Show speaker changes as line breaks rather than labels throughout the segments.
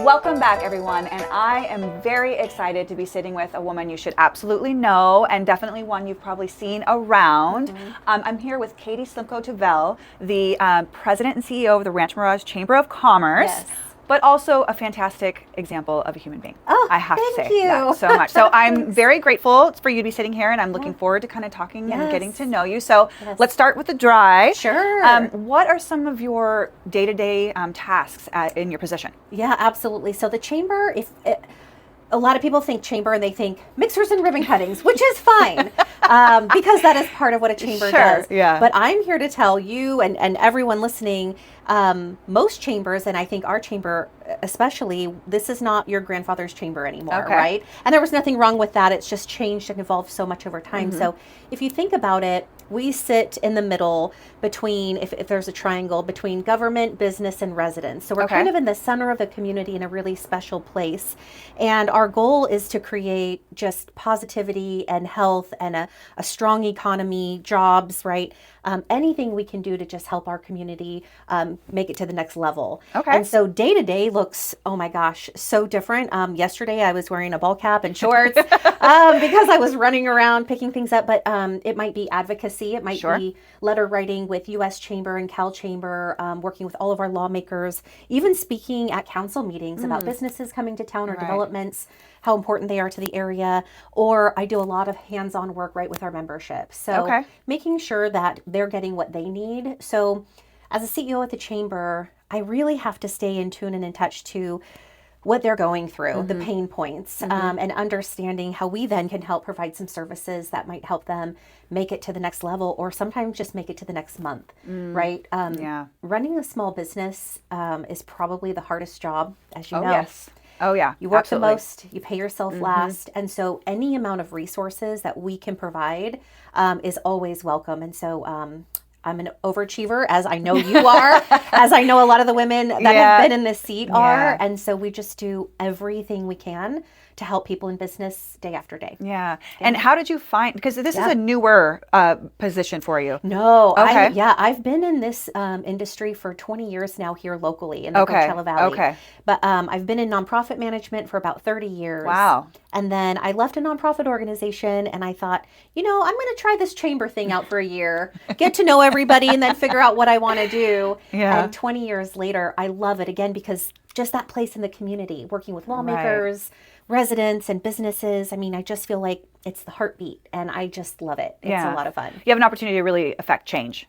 Welcome back, everyone, and I am very excited to be sitting with a woman you should absolutely know, and definitely one you've probably seen around. I'm here with Katie Slimko-Tuvell, the president and CEO of the Rancho Mirage Chamber of Commerce.
Yes.
But also a fantastic example of a human being.
Oh,
I have to
thank
say
you.
that so much. So I'm very grateful for you to be sitting here, and I'm looking forward to kind of talking and getting to know you. So let's start with the dry.
Sure.
What are some of your day-to-day tasks in your position?
Yeah, absolutely. So the chamber, a lot of people think chamber and they think mixers and ribbon cuttings, which is fine because that is part of what a chamber does.
Yeah.
But I'm here to tell you and everyone listening, most chambers, and I think our chamber especially, this is not your grandfather's chamber anymore, right? And there was nothing wrong with that. It's just changed and evolved so much over time. So if you think about it, we sit in the middle between, if there's a triangle, between government, business, and residents. So we're kind of in the center of the community in a really special place. And our goal is to create just positivity and health and a strong economy, jobs, right? Anything we can do to just help our community make it to the next level. And so day to day looks, oh my gosh, so different. Yesterday I was wearing a ball cap and shorts because I was running around picking things up, but it might be advocacy. It might be letter writing with U.S. Chamber and Cal Chamber, working with all of our lawmakers, even speaking at council meetings about businesses coming to town or developments, how important they are to the area. Or I do a lot of hands-on work right with our membership. So making sure that they're getting what they need. So as a CEO at the chamber, I really have to stay in tune and in touch to what they're going through, the pain points, and understanding how we then can help provide some services that might help them make it to the next level, or sometimes just make it to the next month, right? Running a small business is probably the hardest job, as you know.
Oh, yeah.
You work the most, you pay yourself last. And so any amount of resources that we can provide is always welcome. And so I'm an overachiever, as I know you are, as I know a lot of the women that have been in this seat are. And so we just do everything we can to help people in business day after day.
And how did you find, because this is a newer position for you.
No. I've been in this industry for 20 years now here locally in the Coachella Valley. But I've been in nonprofit management for about 30 years.
Wow.
And then I left a nonprofit organization and I thought, I'm going to try this chamber thing out for a year, get to know everybody, and then figure out what I want to do. And 20 years later, I love it again because just that place in the community, working with lawmakers, residents, and businesses. I mean, I just feel like it's the heartbeat, and I just love it. It's a lot of fun.
You have an opportunity to really affect change.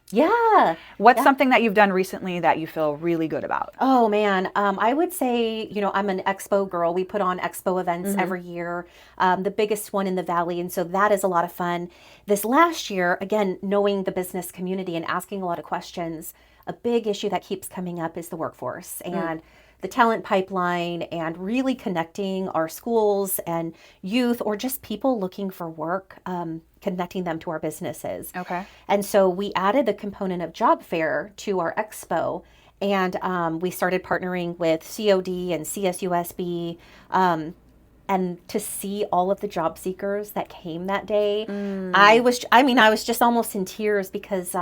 What's something that you've done recently that you feel really good about?
Oh, man. I would say, I'm an expo girl. We put on expo events every year, the biggest one in the Valley, and so that is a lot of fun. This last year, again, knowing the business community and asking a lot of questions, a big issue that keeps coming up is the workforce and the talent pipeline, and really connecting our schools and youth or just people looking for work, connecting them to our businesses. And so we added the component of job fair to our expo, and we started partnering with COD and CSUSB, and to see all of the job seekers that came that day, I was just almost in tears because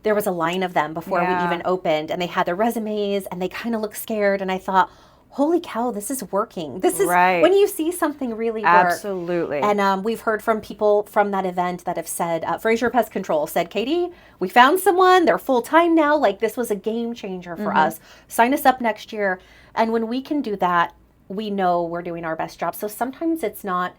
there was a line of them before we even opened, and they had their resumes and they kind of looked scared. And I thought, holy cow, this is working. This is when you see something really work.
Absolutely.
And we've heard from people from that event that have said, Fraser Pest Control said, Katie, we found someone, they're full time now. Like, this was a game changer for us. Sign us up next year. And when we can do that, we know we're doing our best job. So sometimes it's not,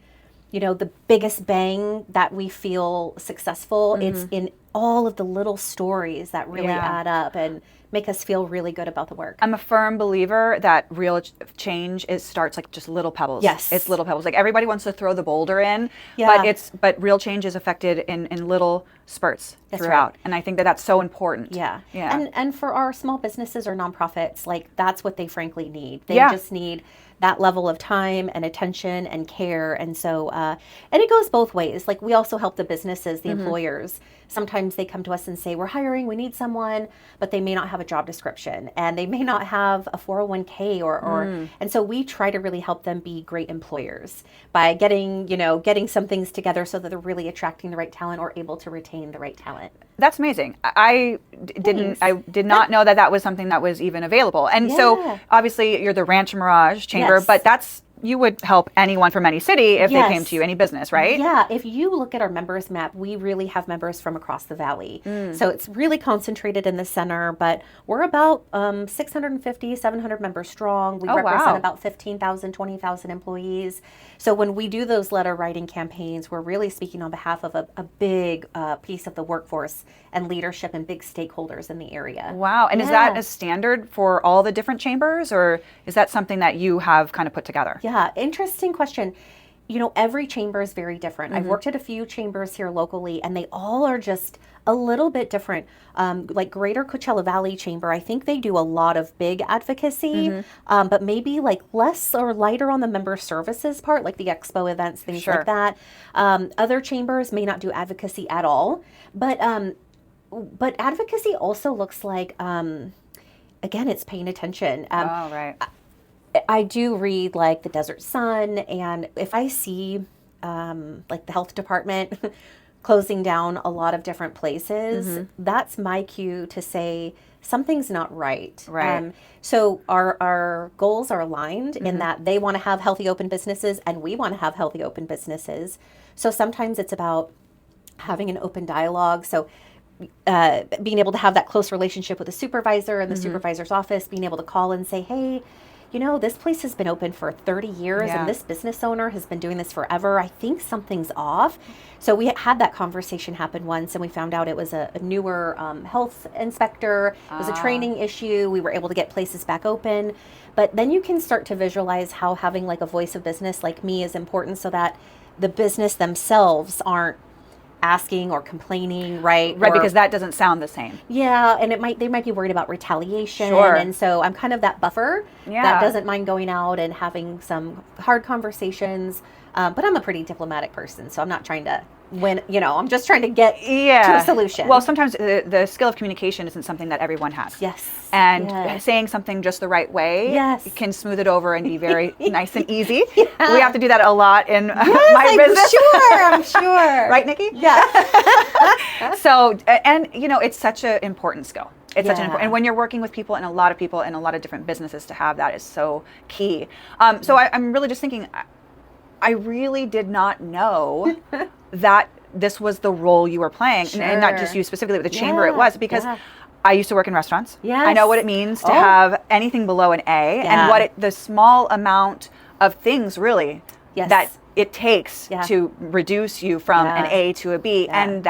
the biggest bang that we feel successful. It's in all of the little stories that really add up and make us feel really good about the work.
I'm a firm believer that real change starts like just little pebbles. It's little pebbles. Like, everybody wants to throw the boulder in, but real change is affected in little spurts throughout. And I think that's so important. And for our small businesses or nonprofits, like, that's what they frankly need. They just need that level of time and attention and care. And so, and it goes both ways. Like, we also help the businesses, the employers. Sometimes they come to us and say, we're hiring, we need someone, but they may not have a job description and they may not have a 401k or and so we try to really help them be great employers by getting some things together so that they're really attracting the right talent or able to retain the right talent. That's amazing. I did not know that was something that was even available. And so obviously you're the Rancho Mirage chamber, but you would help anyone from any city if they came to you, any business, right?
Yeah. If you look at our members map, we really have members from across the valley. So it's really concentrated in the center, but we're about 650, 700 members strong. We represent about 15,000, 20,000 employees. So when we do those letter writing campaigns, we're really speaking on behalf of a big piece of the workforce and leadership and big stakeholders in the area.
Wow. And is that a standard for all the different chambers, or is that something that you have kind of put together?
Yeah, interesting question. You know, every chamber is very different. I've worked at a few chambers here locally, and they all are just a little bit different. Like Greater Coachella Valley Chamber, I think they do a lot of big advocacy, but maybe like less or lighter on the member services part, like the expo events, things like that. Other chambers may not do advocacy at all, but advocacy also looks like, again, it's paying attention. I do read like the Desert Sun, and if I see like the health department closing down a lot of different places, that's my cue to say something's not right. So our goals are aligned in that they want to have healthy open businesses and we want to have healthy open businesses. So sometimes it's about having an open dialogue. So being able to have that close relationship with the supervisor and the supervisor's office, being able to call and say, hey, you know, this place has been open for 30 years and this business owner has been doing this forever. I think something's off. So we had that conversation happen once, and we found out it was a newer health inspector. It was a training issue. We were able to get places back open. But then you can start to visualize how having like a voice of business like me is important, so that the business themselves aren't asking or complaining, right?
Right, because that doesn't sound the same.
Yeah, and they might be worried about retaliation. And so I'm kind of that buffer that doesn't mind going out and having some hard conversations. But I'm a pretty diplomatic person, so I'm not trying to win, I'm just trying to get to a solution.
Well, sometimes the skill of communication isn't something that everyone has. And saying something just the right way can smooth it over and be very nice and easy. We have to do that a lot in my business.
I'm sure.
Right, Nikki?
Yeah.
So, and it's such an important skill. It's such an important, and when you're working with people and a lot of people in a lot of different businesses, to have that is so key. So I'm really just thinking, I really did not know that this was the role you were playing, and not just you specifically, but the chamber it was, because I used to work in restaurants. I know what it means to have anything below an A, and what the small amount of things really that it takes to reduce you from an A to a B, and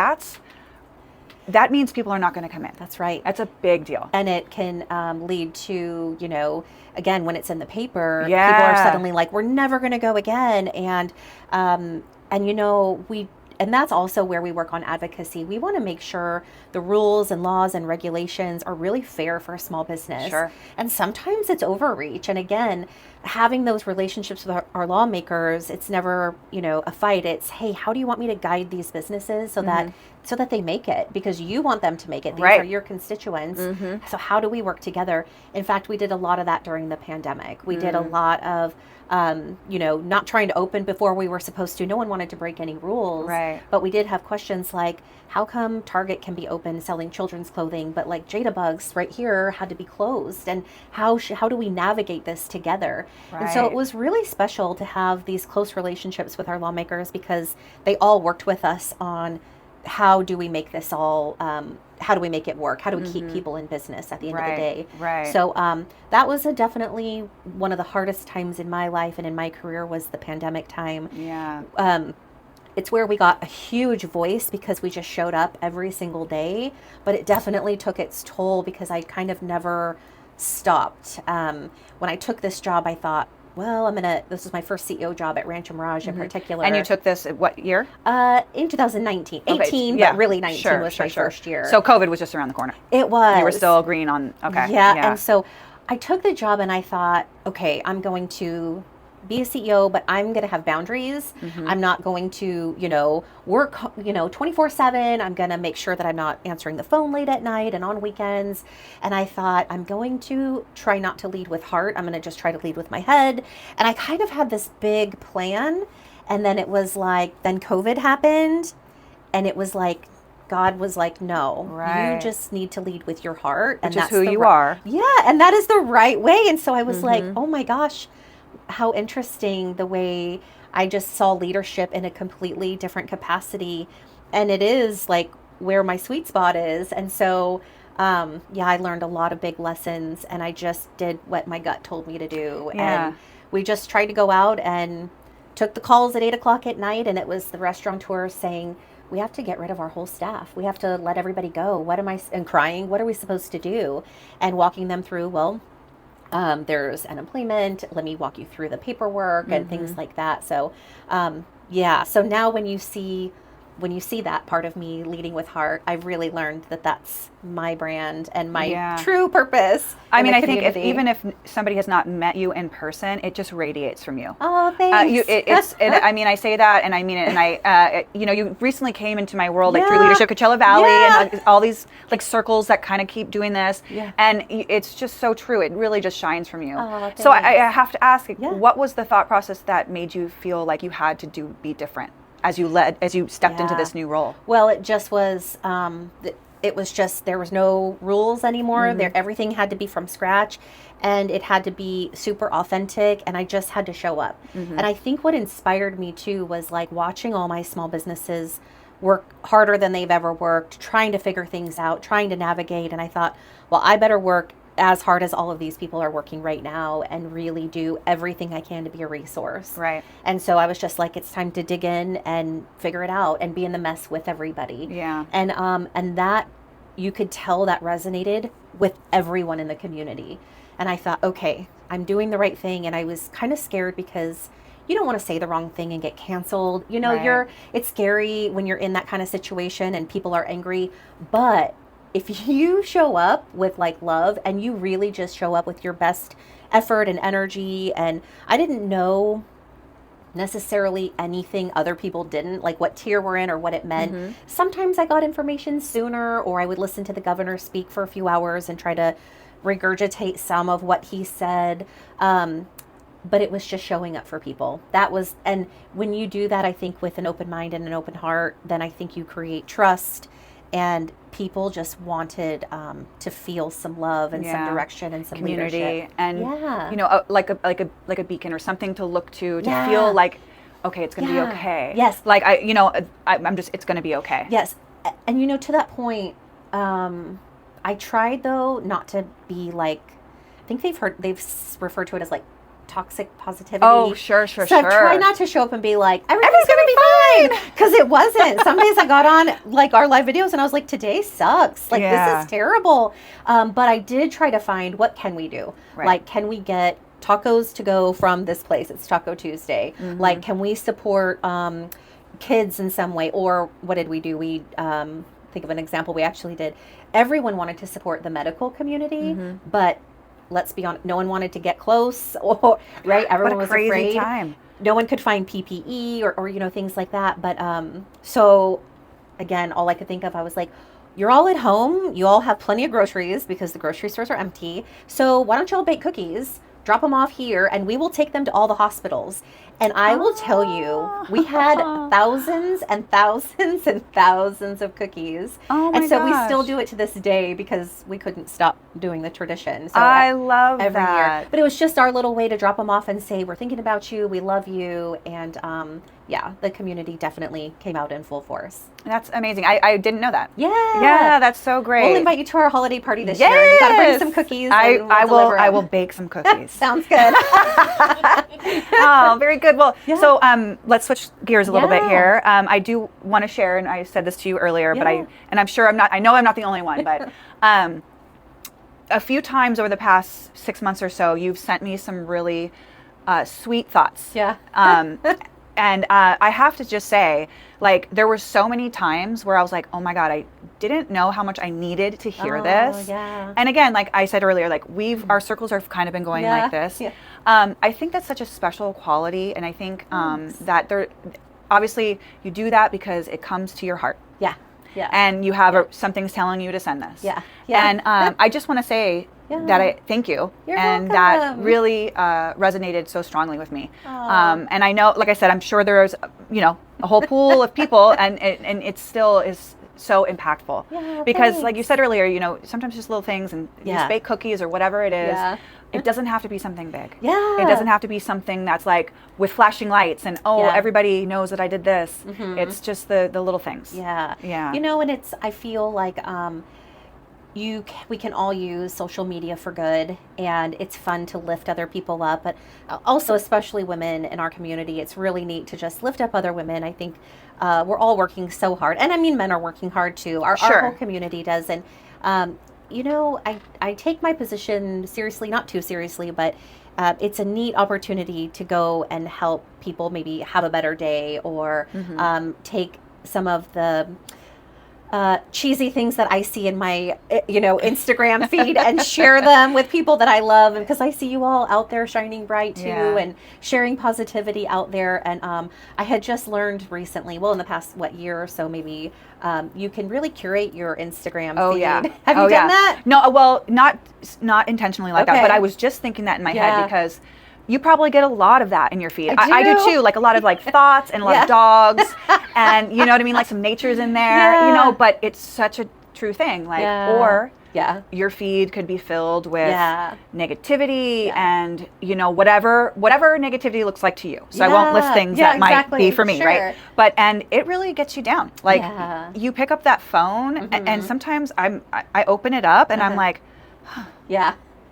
that means people are not going to come in.
That's right.
That's a big deal.
And it can lead to, again, when it's in the paper, people are suddenly like, we're never going to go again. And that's also where we work on advocacy. We want to make sure the rules and laws and regulations are really fair for a small business. And sometimes it's overreach. And again, having those relationships with our lawmakers, it's never, a fight. It's, hey, how do you want me to guide these businesses so that they make it? Because you want them to make it. These are your constituents. So how do we work together? In fact, we did a lot of that during the pandemic. We did a lot of not trying to open before we were supposed to. No one wanted to break any rules. But we did have questions like, how come Target can be open selling children's clothing, but like Jadabugs right here had to be closed? And how do we navigate this together? And so it was really special to have these close relationships with our lawmakers, because they all worked with us on how do we make this all, how do we make it work? How do we keep people in business at the end of the day? So that was definitely one of the hardest times in my life and in my career, was the pandemic time. It's where we got a huge voice because we just showed up every single day, but it definitely took its toll because I kind of never stopped. When I took this job, I thought, well, this was my first CEO job at Rancho Mirage in particular.
And you took this at what year?
In 2019. 18, but really 19 was my first year.
So COVID was just around the corner.
It was.
You were still green on,
And so I took the job and I thought, okay, I'm going to be a CEO, but I'm going to have boundaries. I'm not going to, work, 24/7. I'm going to make sure that I'm not answering the phone late at night and on weekends. And I thought, I'm going to try not to lead with heart. I'm going to just try to lead with my head. And I kind of had this big plan. And then it was like, then COVID happened. And it was like, God was like, no,
right.
you just need to lead with your heart.
And that's who you are.
Yeah. And that is the right way. And so I was like, oh my gosh, how interesting the way I just saw leadership in a completely different capacity. And it is like where my sweet spot is. And so, I learned a lot of big lessons, and I just did what my gut told me to do.
Yeah.
And we just tried to go out and took the calls at 8:00 at night. And it was the restaurateur saying, we have to get rid of our whole staff. We have to let everybody go. And crying, what are we supposed to do? And walking them through, there's unemployment. Let me walk you through the paperwork and things like that. So, So now when you see that part of me leading with heart, I've really learned that that's my brand and my true purpose.
I mean, I think even if somebody has not met you in person, it just radiates from you.
Oh, thanks.
I mean, I say that and I mean it. And you recently came into my world, like through leadership, Coachella Valley, and like, all these like circles that kind of keep doing this. Yeah. And it's just so true. It really just shines from you.
Oh,
so I have to ask, what was the thought process that made you feel like you had to be different as you stepped into this new role?
Well, it just was, it was just, there was no rules anymore. Everything had to be from scratch, and it had to be super authentic, and I just had to show up. And I think what inspired me too was like watching all my small businesses work harder than they've ever worked, trying to figure things out, trying to navigate. And I thought, well, I better work as hard as all of these people are working right now and really do everything I can to be a resource.
Right.
And so I was just like, it's time to dig in and figure it out and be in the mess with everybody.
Yeah.
And that, you could tell that resonated with everyone in the community. And I thought, okay, I'm doing the right thing. And I was kind of scared because you don't want to say the wrong thing and get canceled. You know, it's scary when you're in that kind of situation and people are angry, but if you show up with like love and you really just show up with your best effort and energy, and I didn't know necessarily anything other people didn't, like what tier we're in or what it meant. Sometimes I got information sooner, or I would listen to the governor speak for a few hours and try to regurgitate some of what he said. But it was just showing up for people. And when you do that, I think with an open mind and an open heart, then I think you create trust. And people just wanted to feel some love and some direction and some
community
leadership.
And like a beacon or something to look to feel like, okay, it's going to be okay.
Yes.
Like it's going to be okay.
Yes. And to that point, I tried though not to be like, I think they've referred to it as like toxic positivity.
Oh, sure.
So I try not to show up and be like, everything's going to be fine. Because it wasn't. Some days I got on like our live videos and I was like, today sucks. Like, this is terrible. But I did try to find, what can we do?
Right.
Like, can we get tacos to go from this place? It's Taco Tuesday. Like, can we support kids in some way? Or what did we do? We think of an example we actually did. Everyone wanted to support the medical community, but let's be honest, no one wanted to get close, or everyone was afraid.
Time.
No one could find PPE or things like that. But so again, all I could think of, I was like, you're all at home, you all have plenty of groceries because the grocery stores are empty. So why don't you all bake cookies, drop them off here, and we will take them to all the hospitals. And I will tell you, we had thousands and thousands and thousands of cookies.
Oh my
And so
gosh.
we still do it to this day because we couldn't stop doing the tradition. So
I love
every
that.
year. But it was just our little way to drop them off and say, we're thinking about you, we love you. And the community definitely came out in full force.
That's amazing. I didn't know that.
Yeah.
Yeah, that's so great.
We'll invite you to our holiday party this year. You got to bring some cookies.
I will bake some cookies.
Sounds good.
Oh, very good. Well, so let's switch gears a little bit here. I do want to share, and I said this to you earlier, but I'm sure I know I'm not the only one, but a few times over the past 6 months or so, you've sent me some really sweet thoughts.
Yeah.
And I have to just say, like, there were so many times where I was like, oh my God, I didn't know how much I needed to hear this.
Yeah.
And again, like I said earlier, like our circles have kind of been going like this. Yeah. I think that's such a special quality. And I think that obviously you do that because it comes to your heart.
Yeah. Yeah.
And you have something's telling you to send this.
Yeah. Yeah.
And I just want to say that I thank you.
You're
and
welcome.
That really resonated so strongly with me. And I know, like I said, I'm sure there's, a whole pool of people and it still is so impactful.
Yeah,
because
thanks.
like you said earlier, you know, sometimes just little things and these bake cookies or whatever it is.
Yeah.
It doesn't have to be something big.
Yeah.
It doesn't have to be something that's like with flashing lights and everybody knows that I did this. It's just the little things.
Yeah.
Yeah.
You know, and it's, I feel like we can all use social media for good, and it's fun to lift other people up, but also especially women in our community, it's really neat to just lift up other women. I think we're all working so hard, and I mean men are working hard too. Our whole community does, and you know, I take my position seriously, not too seriously, but it's a neat opportunity to go and help people maybe have a better day, or take some of the cheesy things that I see in my, you know, Instagram feed and share them with people that I love. And because I see you all out there shining bright too, and sharing positivity out there. And I had just learned recently, well, in the past, year or so, maybe, you can really curate your Instagram feed.
Yeah.
Have you done that?
No, well, not intentionally like that, but I was just thinking that in my head because you probably get a lot of that in your feed. I do too, like a lot of like thoughts and a lot of dogs and you know what I mean, like some nature's in there, you know, but it's such a true thing. Like, or your feed could be filled with negativity and, you know, whatever negativity looks like to you. So I won't list things that might be for me, right? But, and it really gets you down. Like you pick up that phone and sometimes I open it up and I'm like,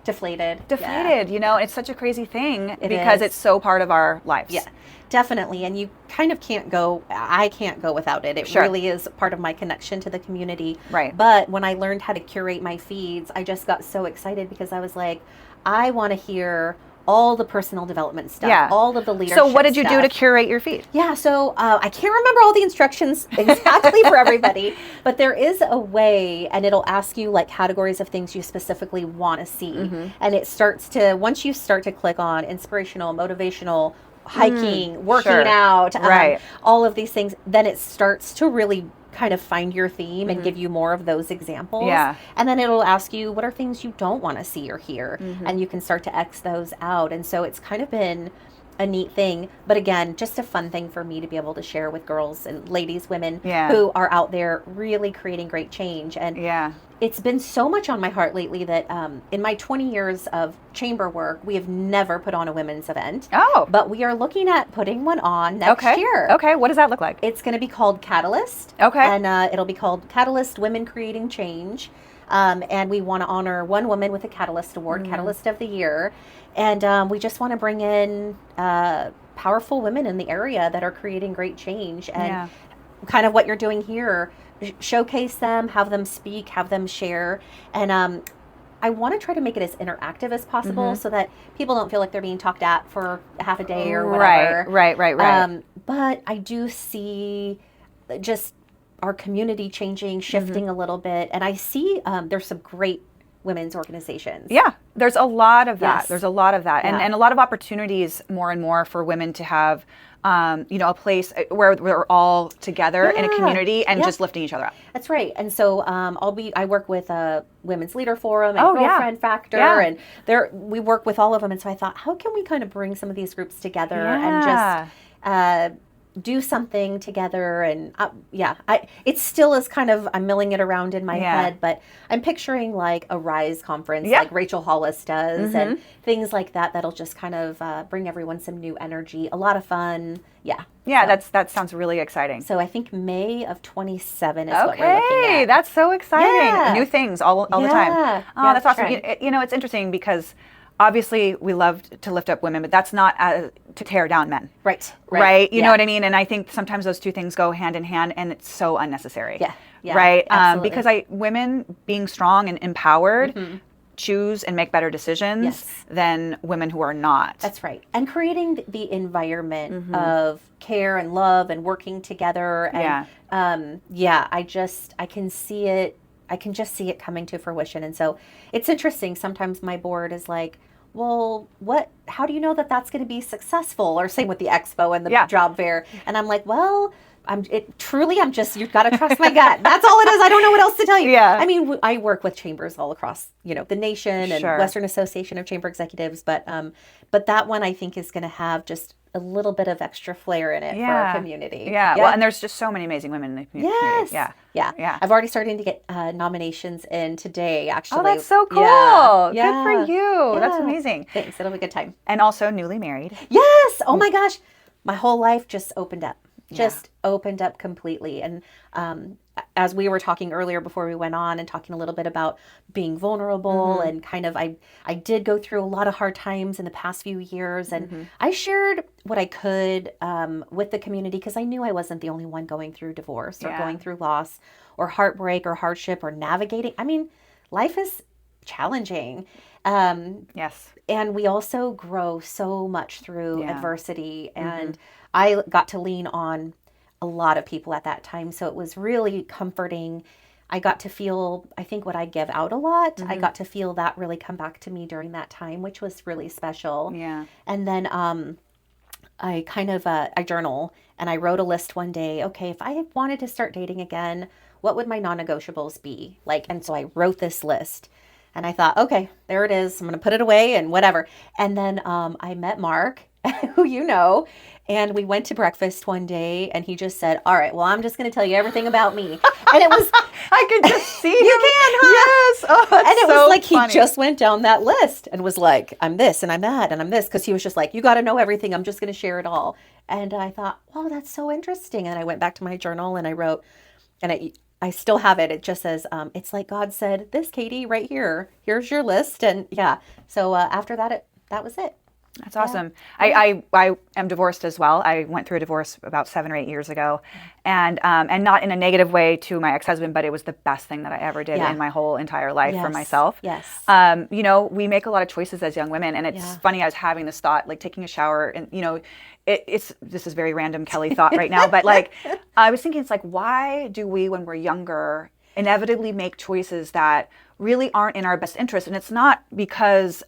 deflated,
you know. It's such a crazy thing because it's so part of our lives.
Definitely. And you kind of I can't go without it. It really is part of my connection to the community.
Right.
But when I learned how to curate my feeds, I just got so excited because I was like, I want to hear all the personal development stuff, all of the leadership
So what did you
stuff.
do to curate your feed?
Yeah, so I can't remember all the instructions exactly for everybody, but there is a way, and it'll ask you like categories of things you specifically want to see. And it starts to, once you start to click on inspirational, motivational, hiking, working out, all of these things, then it starts to really kind of find your theme and give you more of those examples. And then it'll ask you, what are things you don't want to see or hear? And you can start to X those out. And so it's kind of been a neat thing. But again, just a fun thing for me to be able to share with girls and ladies, women who are out there really creating great change. And it's been so much on my heart lately that in my 20 years of chamber work, we have never put on a women's event. But we are looking at putting one on next year.
What does that look like?
It's going to be called Catalyst. And it'll be called Catalyst Women Creating Change. And we want to honor one woman with a Catalyst Award, Catalyst of the Year. And we just want to bring in powerful women in the area that are creating great change. And kind of what you're doing here, showcase them, have them speak, have them share. And I want to try to make it as interactive as possible so that people don't feel like they're being talked at for half a day or whatever.
Right.
But I do see just our community changing, shifting a little bit. And I see there's some great women's organizations.
There's a lot of that. There's a lot of that. And a lot of opportunities more and more for women to have, you know, a place where we're all together in a community and just lifting each other up.
That's right. And so I work with a Women's Leader Forum and Girlfriend Factor, and we work with all of them. And so I thought, how can we kind of bring some of these groups together and just do something together? And it still is kind of, I'm milling it around in my head, but I'm picturing like a Rise conference like Rachel Hollis does and things like that, that'll just kind of bring everyone some new energy, a lot of fun.
That sounds really exciting.
So I think May of 27 is what we're looking at.
That's so exciting. New things all the time. That's awesome.
Right.
You know, it's interesting because obviously we love to lift up women, but that's not to tear down men. Right. You know what I mean? And I think sometimes those two things go hand in hand, and it's so unnecessary. Right. Because women being strong and empowered choose and make better decisions than women who are not.
That's right. And creating the environment of care and love and working together. And I can see it. I can just see it coming to fruition. And so it's interesting. Sometimes my board is like, well, how do you know that that's going to be successful? Or same with the expo and the job fair. And I'm like, well, you've got to trust my gut. That's all it is. I don't know what else to tell you. I mean, I work with chambers all across, you know, the nation and Western Association of Chamber Executives. But that one I think is going to have just a little bit of extra flair in it for our community.
Yeah. Well, and there's just so many amazing women in the community.
Yeah. I've already started to get nominations in today, actually.
Oh, that's so cool. Good for you. That's amazing.
Thanks. It'll be a good time.
And also newly married.
Yes. Oh my gosh. My whole life just opened up. Just opened up completely. And as we were talking earlier before we went on and talking a little bit about being vulnerable and kind of, I did go through a lot of hard times in the past few years. And I shared what I could with the community because I knew I wasn't the only one going through divorce or going through loss or heartbreak or hardship or navigating. I mean, life is challenging.
Yes.
And we also grow so much through adversity. And I got to lean on a lot of people at that time. So it was really comforting. I got to feel, I think, what I give out a lot. I got to feel that really come back to me during that time, which was really special.
Yeah.
And then I kind of, I journal and I wrote a list one day. Okay, if I wanted to start dating again, what would my non-negotiables be? And so I wrote this list. And I thought, okay, there it is. I'm going to put it away and whatever. And then I met Mark, who you know, and we went to breakfast one day and he just said, all right, well, I'm just going to tell you everything about me. And it was...
I could just see
you
him.
Can, huh?
Yes. Oh, that's
and it
so
was like
funny.
He just went down that list and was like, I'm this and I'm that and I'm this. Because he was just like, you got to know everything. I'm just going to share it all. And I thought, wow, that's so interesting. And I went back to my journal and I wrote, and I still have it. It just says, it's like God said, this, Katie, right here. Here's your list. And so after that, that was it.
That's awesome. Yeah. I am divorced as well. I went through a divorce about 7 or 8 years ago, and not in a negative way to my ex-husband, but it was the best thing that I ever did in my whole entire life for myself.
Yes.
You know, we make a lot of choices as young women, and it's funny. I was having this thought, like taking a shower, and you know, this is very random Kelly thought right now, but like I was thinking, it's like, why do we, when we're younger, inevitably make choices that really aren't in our best interest? And it's not because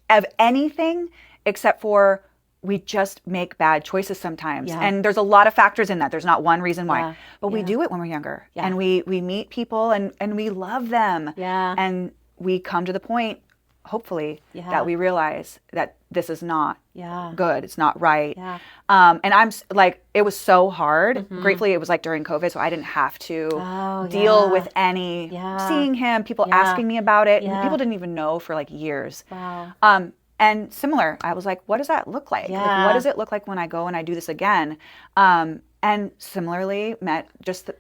of anything, except for we just make bad choices sometimes. Yeah. And there's a lot of factors in that. There's not one reason why. But we do it when we're younger. Yeah. And we meet people and we love them. Yeah. And we come to the point, hopefully, that we realize that this is not good. It's not right. Yeah. And I'm like, it was so hard. Gratefully, it was like during COVID, so I didn't have to deal with any seeing him, people asking me about it. And people didn't even know for like years. Wow. And similar, I was like, what does that look like? Like, what does it look like when I go and I do this again? And similarly met just the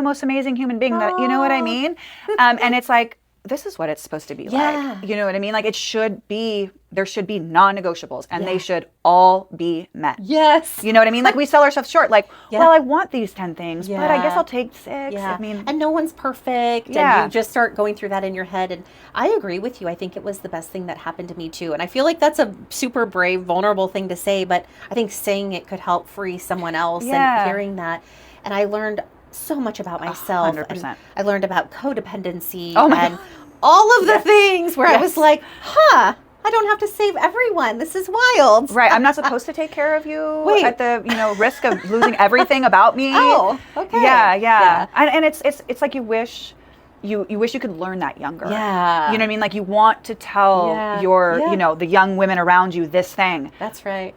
most amazing human being that, you know what I mean? And it's like, this is what it's supposed to be like. You know what I mean? Like there should be non-negotiables and they should all be met. Yes. You know what I mean? Like we sell ourselves short. Like, well, I want these 10 things, but I guess I'll take 6. I mean,
and no one's perfect. And you just start going through that in your head. And I agree with you. I think it was the best thing that happened to me too. And I feel like that's a super brave, vulnerable thing to say, but I think saying it could help free someone else and hearing that. And I learned so much about myself. 100%. And I learned about codependency and all of the things where I was like, I don't have to save everyone. This is wild.
Right. I'm not supposed to take care of you at the risk of losing everything about me.
Oh, okay.
Yeah. And it's like you wish you could learn that younger. Yeah. You know what I mean? Like you want to tell your the young women around you this thing.
That's right.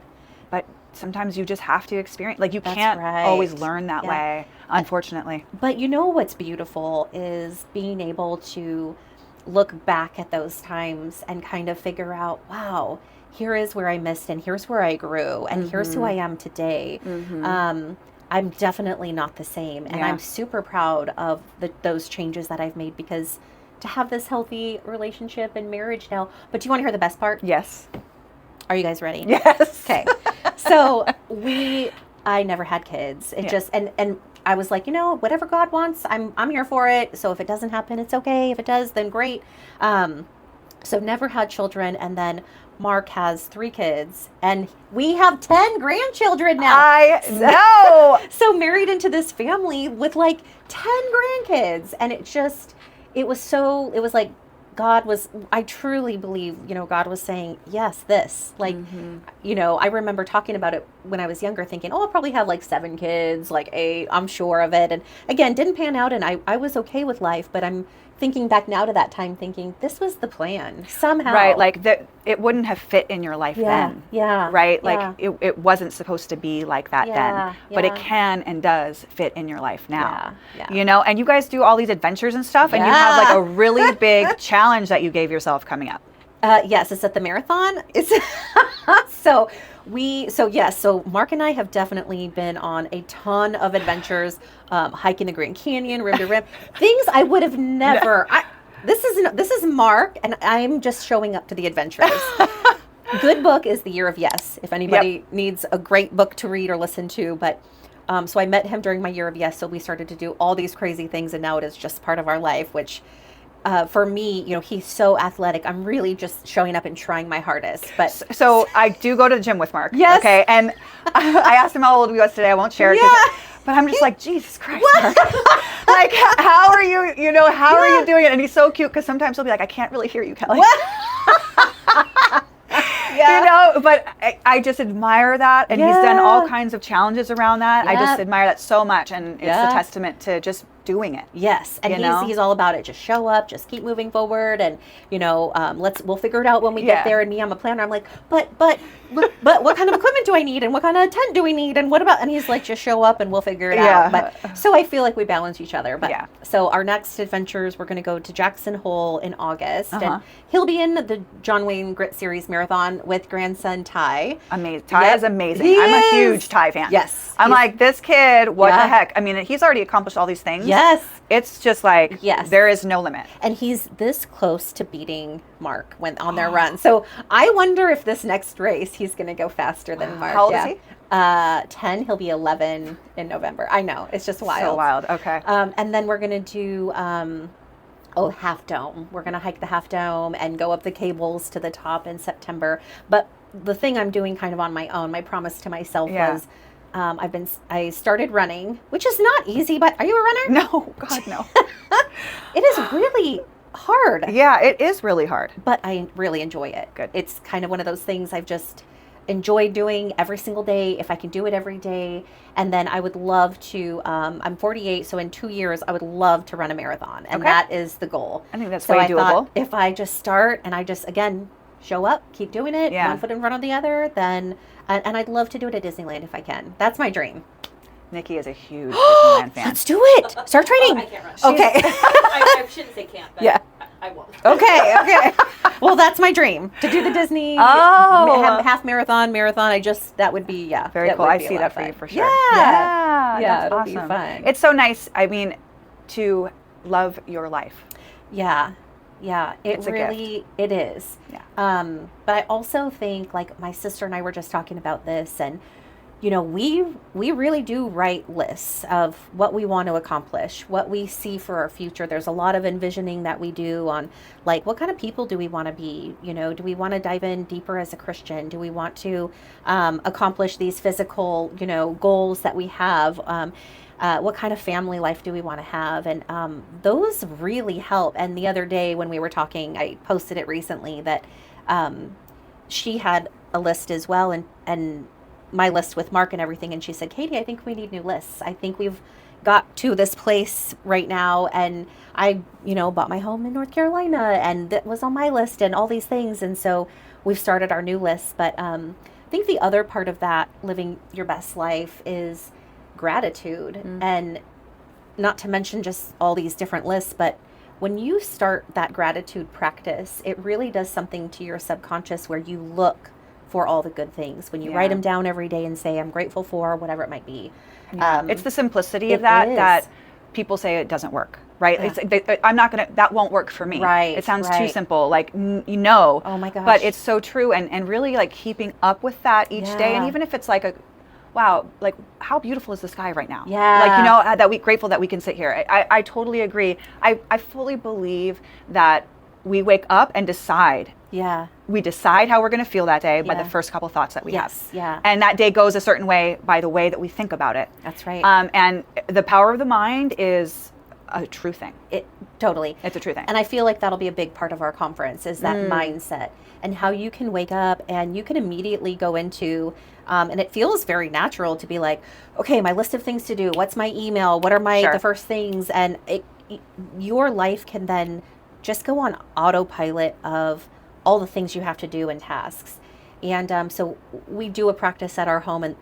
But sometimes you just have to experience, like you can't always learn that way, unfortunately.
But you know what's beautiful is being able to look back at those times and kind of figure out, wow, here is where I missed and here's where I grew and here's who I am today. I'm definitely not the same. And I'm super proud of those changes that I've made because to have this healthy relationship and marriage now. But do you want to hear the best part?
Yes.
Are you guys ready?
Yes.
Okay. So I never had kids. It just, and I was like, whatever God wants, I'm here for it. So if it doesn't happen, it's okay. If it does, then great. So never had children. And then Mark has 3 kids and we have 10 grandchildren now.
I know.
So married into this family with like 10 grandkids. And it was like, I truly believe, God was saying, yes, this, like, I remember talking about it when I was younger thinking, I'll probably have like 7 kids, like 8, I'm sure of it. And again, didn't pan out and I was okay with life, but I'm thinking back now to that time, thinking this was the plan somehow.
Right, like it wouldn't have fit in your life then.
Yeah.
Right, like it wasn't supposed to be like that then, but it can and does fit in your life now. You know, and you guys do all these adventures and stuff, and you have like a really big challenge that you gave yourself coming up.
Yes, it's at the marathon. It's so Mark and I have definitely been on a ton of adventures, hiking the Grand Canyon, rim to rim, things I would have never. This is Mark, and I'm just showing up to the adventures. Good book is The Year of Yes. If anybody needs a great book to read or listen to, but so I met him during my Year of Yes. So we started to do all these crazy things, and now it is just part of our life, which. For me, you know, he's so athletic. I'm really just showing up and trying my hardest. But
so I do go to the gym with Mark.
Yes.
Okay. And I asked him how old he was today. I won't share it. But I'm just like, Jesus Christ, Mark. Like, how are you, you know, how are you doing it? And he's so cute because sometimes he'll be like, I can't really hear you, Kelly. You know, but I just admire that. And he's done all kinds of challenges around that. I just admire that so much. And it's a testament to just doing it.
Yes. And he's all about it. Just show up, just keep moving forward. And, you know, we'll figure it out when we get there. And me, I'm a planner. I'm like, but what kind of equipment do I need? And what kind of tent do we need? And what about, and he's like, just show up and we'll figure it out. But so I feel like we balance each other. But so our next adventures, we're going to go to Jackson Hole in August. And he'll be in the John Wayne Grit Series Marathon with grandson Ty.
Amazing. Ty is amazing. I'm a huge Ty fan.
Yes.
I'm like, this kid, what the heck? I mean, he's already accomplished all these things.
Yes.
It's just like, there is no limit.
And he's this close to beating Mark when on their run. So I wonder if this next race, he's going to go faster than Mark.
How old is he?
10. He'll be 11 in November. I know. It's just wild.
So wild. Okay.
And then we're going to do... Half Dome. We're going to hike the Half Dome and go up the cables to the top in September. But the thing I'm doing kind of on my own, my promise to myself was, I started running, which is not easy, but are you a runner?
No, God, no.
It is really hard.
Yeah, it is really hard.
But I really enjoy it.
Good.
It's kind of one of those things I've just enjoyed doing every single day, if I can do it every day. And then I would love to, I'm 48, so in 2 years, I would love to run a marathon. And that is the goal.
I think that's way doable.
Thought if I just start and I just, again, show up, keep doing it, one foot in front of the other, then, and I'd love to do it at Disneyland if I can. That's my dream.
Nikki is a huge Disneyland fan.
Let's do it. Start training.
I can't run.
Okay.
I shouldn't say can't, but I won't.
Okay. Well, that's my dream, to do the Disney half marathon. That would be,
very cool. I see that for you for sure.
Yeah, it'll
awesome.
be fun.
It's so nice. I mean, to love your life.
Yeah, it really is.
Yeah.
But I also think, like, my sister and I were just talking about this, and you know, we really do write lists of what we want to accomplish, what we see for our future. There's a lot of envisioning that we do on, like, what kind of people do we want to be? You know, do we want to dive in deeper as a Christian? Do we want to accomplish these physical, you know, goals that we have? What kind of family life do we want to have? And those really help. And the other day when we were talking, I posted it recently that she had a list as well, and my list with Mark and everything. And she said, Katie, I think we need new lists. I think we've got to this place right now. And I, you know, bought my home in North Carolina, and that was on my list, and all these things. And so we've started our new list. But I think the other part of that, living your best life, is gratitude. And not to mention just all these different lists, but when you start that gratitude practice, it really does something to your subconscious where you look for all the good things. When you write them down every day and say, I'm grateful for whatever it might be.
It's the simplicity of that people say it doesn't work, right? I'm not going to, that won't work for me.
Right.
It sounds too simple, like, you know.
Oh my gosh.
But it's so true. And really, like, keeping up with that each day. And even if it's like wow, like, how beautiful is the sky right now?
Yeah.
Like, you know, grateful that we can sit here. I totally agree. I fully believe that we wake up and decide.
Yeah.
We decide how we're going to feel that day by the first couple thoughts that we have.
Yeah.
And that day goes a certain way by the way that we think about it.
That's right.
And the power of the mind is a true thing.
Totally.
It's a true thing.
And I feel like that'll be a big part of our conference, is that mindset, and how you can wake up and you can immediately go into, and it feels very natural to be like, okay, my list of things to do. What's my email? What are the first things? And your life can then just go on autopilot of all the things you have to do and tasks. And so we do a practice at our home, and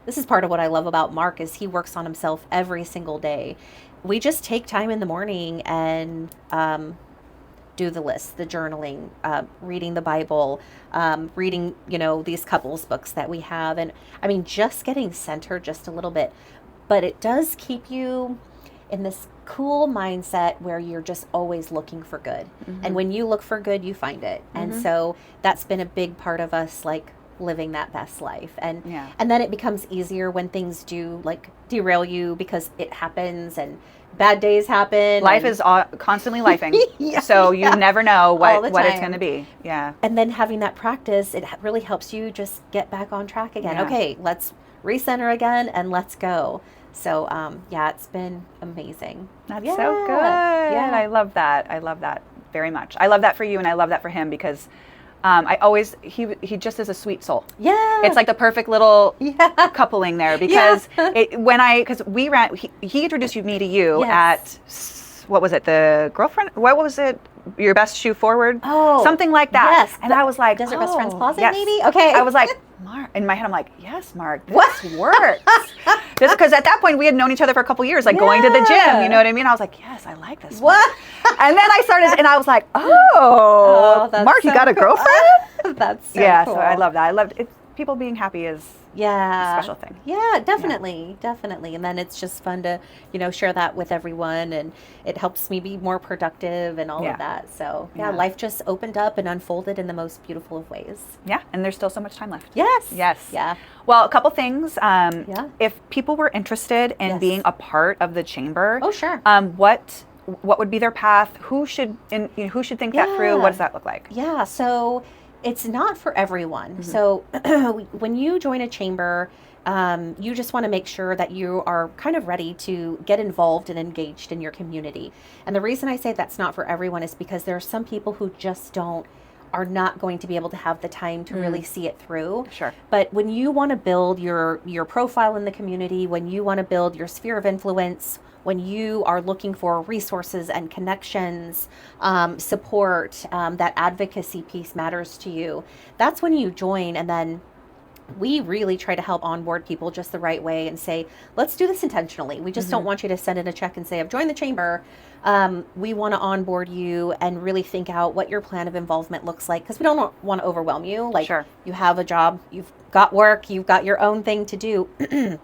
this is part of what I love about Mark is he works on himself every single day. We just take time in the morning and do the list, the journaling, reading the Bible, reading, these couples books that we have. And I mean, just getting centered just a little bit, but it does keep you in this cool mindset where you're just always looking for good. Mm-hmm. And when you look for good, you find it. Mm-hmm. And so that's been a big part of us, like living that best life. And then it becomes easier when things do like derail you, because it happens and bad days happen.
Life is constantly lifing. So you never know what it's going to be. Yeah.
And then having that practice, it really helps you just get back on track again. Yeah. Okay, let's recenter again and let's go. So, it's been amazing.
That's so good. Yeah. I love that. I love that very much. I love that for you, and I love that for him, because he just is a sweet soul.
Yeah.
It's like the perfect little coupling there, because he introduced me to you at, what was it, the girlfriend? What was it? Your best shoe forward?
Oh.
Something like that.
Yes.
And I was like,
Desert Best Friends Closet,
yes.
maybe? Okay.
I was like, Mark, in my head, I'm like, yes, Mark, this works. Just because at that point we had known each other for a couple years, like going to the gym, you know what I mean? I was like, yes, I like this.
What?
And then I started, and I was like, Mark, you got a girlfriend?
That's so cool.
So I love that. I loved it. People being happy is a special thing.
Yeah, definitely. And then it's just fun to, share that with everyone, and it helps me be more productive and all of that. So life just opened up and unfolded in the most beautiful of ways.
Yeah, and there's still so much time left.
Yes.
Yeah. Well, a couple things. If people were interested in being a part of the chamber,
sure.
What would be their path? Who should think that through? What does that look like?
Yeah. So it's not for everyone. Mm-hmm. So when you join a chamber, you just want to make sure that you are kind of ready to get involved and engaged in your community. And the reason I say that's not for everyone is because there are some people who just are not going to be able to have the time to really see it through.
Sure.
But when you want to build your profile in the community, when you want to build your sphere of influence, when you are looking for resources and connections, support, that advocacy piece matters to you, that's when you join. And then we really try to help onboard people just the right way and say, let's do this intentionally. We just don't want you to send in a check and say, I've joined the chamber. We want to onboard you and really think out what your plan of involvement looks like, because we don't want to overwhelm you. Like, you have a job, you've got work, you've got your own thing to do.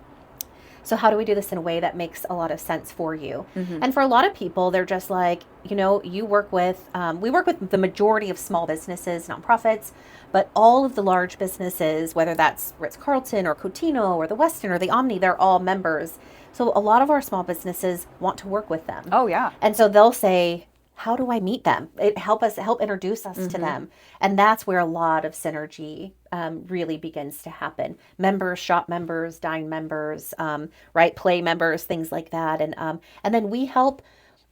So how do we do this in a way that makes a lot of sense for you? Mm-hmm. And for a lot of people, they're just like, we work with the majority of small businesses, nonprofits, but all of the large businesses, whether that's Ritz-Carlton or Cotino or the Westin or the Omni, they're all members. So a lot of our small businesses want to work with them.
Oh, yeah.
And so they'll say, how do I meet them? Help introduce us to them. And that's where a lot of synergy really begins to happen. Members, shop members, dine members, play members, things like that. And then we help.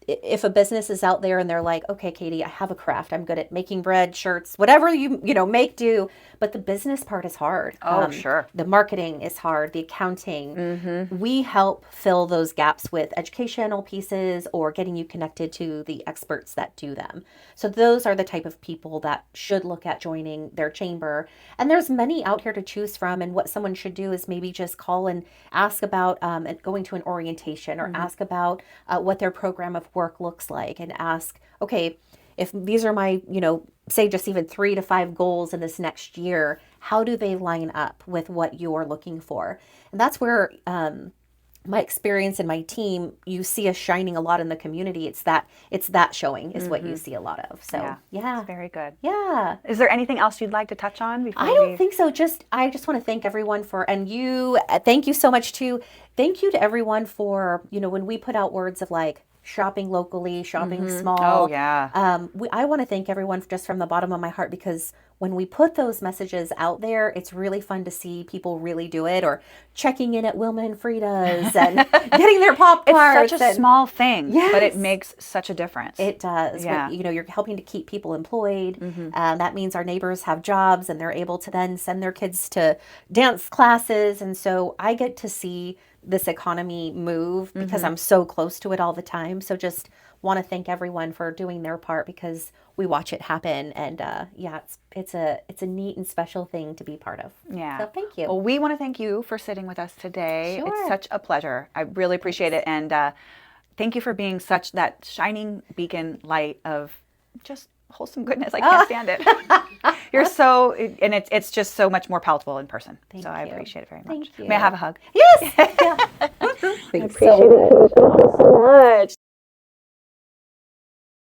If a business is out there and they're like, okay, Katie, I have a craft. I'm good at making bread, shirts, whatever you make, do. But the business part is hard.
Oh, sure.
The marketing is hard. The accounting. Mm-hmm. We help fill those gaps with educational pieces or getting you connected to the experts that do them. So those are the type of people that should look at joining their chamber. And there's many out here to choose from. And what someone should do is maybe just call and ask about going to an orientation, or ask about what their program of work looks like, and ask, okay, if these are my, say just even 3 to 5 goals in this next year, how do they line up with what you're looking for? And that's where my experience and my team, you see us shining a lot in the community. It's that showing is what you see a lot of. So yeah.
That's very good.
Yeah.
Is there anything else you'd like to touch on before
I don't think so. I just want to thank everyone thank you so much too. Thank you to everyone for, when we put out words of like, shopping locally, shopping small.
Oh, yeah.
I want to thank everyone just from the bottom of my heart, because when we put those messages out there, it's really fun to see people really do it, or checking in at Wilma and Frida's and getting their Pop Tarts.
It's such a small thing, but it makes such a difference.
It does.
Yeah.
You're helping to keep people employed. That means our neighbors have jobs and they're able to then send their kids to dance classes. And so I get to see this economy move because I'm so close to it all the time. So just want to thank everyone for doing their part because we watch it happen. And it's a neat and special thing to be part of.
Yeah.
So thank you.
Well, we want to thank you for sitting with us today.
Sure.
It's such a pleasure. I really appreciate it. And thank you for being such that shining beacon light of just wholesome goodness. I can't stand it. You're so, and it's just so much more palatable in person.
Thank
so
you.
I appreciate it very much.
Thank you.
May I have a hug?
Yes.
I appreciate it so much.